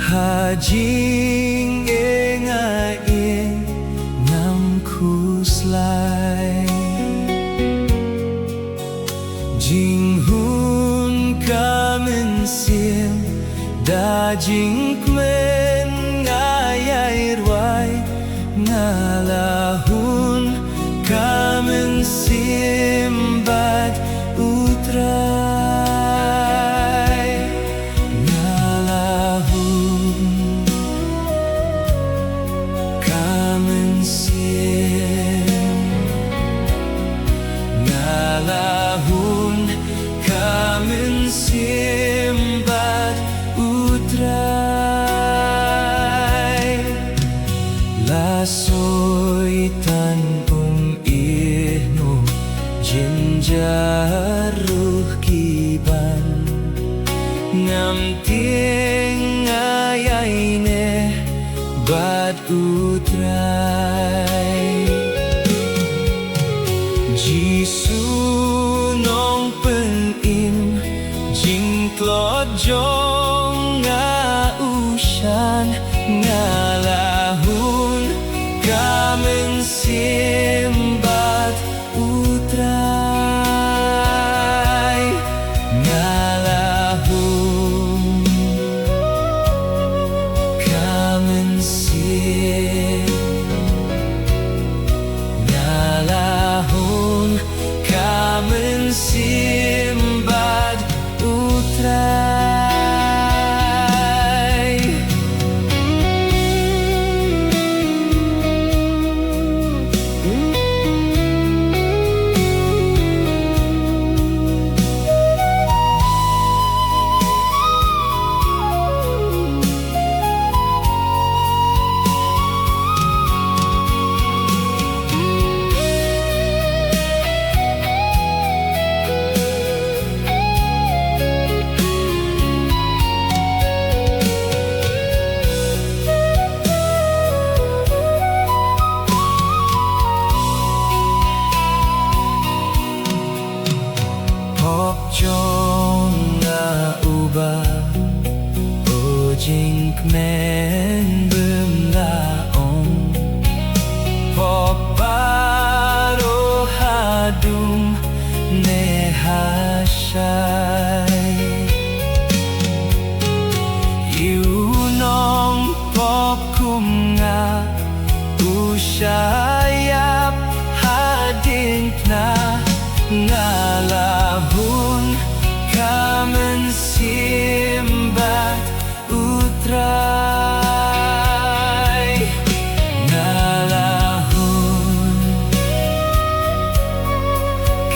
Hajing engain ngam kuslai Jing hun kamen sim da jing kmen ngayai ruai ngalahun kamen sim bat utrai ngalahun kamen sim ngalahun kamen sim bat utrai lasoy tan ihno jinjaruh kiban ngam tieng ayaine bat utrai Jisu nong penim jingklot jong nga ushan ngalahun kamen simbat utrai ngalahun kamen sim ngalahun kamen simbat utrai Jong nga uba o jing kmen bum laong pop baro hadum ne hashai you nong pop kum nga ushayap hading na ngalahun kamen simbat utrai ngalahun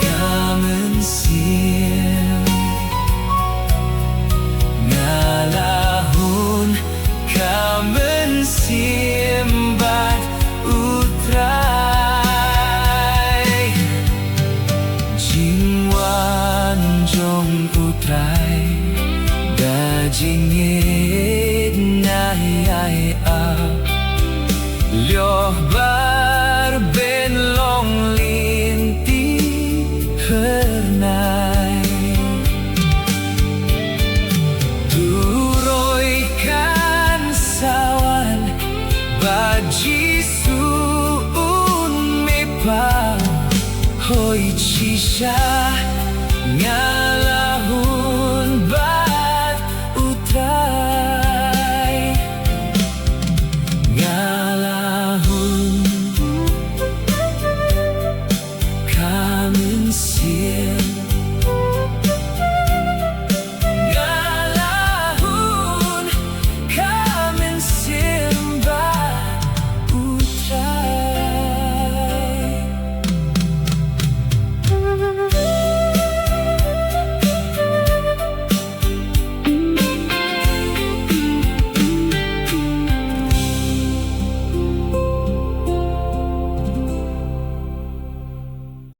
kamen sim ngalahun kamen simbat utrai jingwan jong utrai da jingit nai ai a lyoh bar ben long linti hernai turoi kan sawan baji suun mepa hoi chisha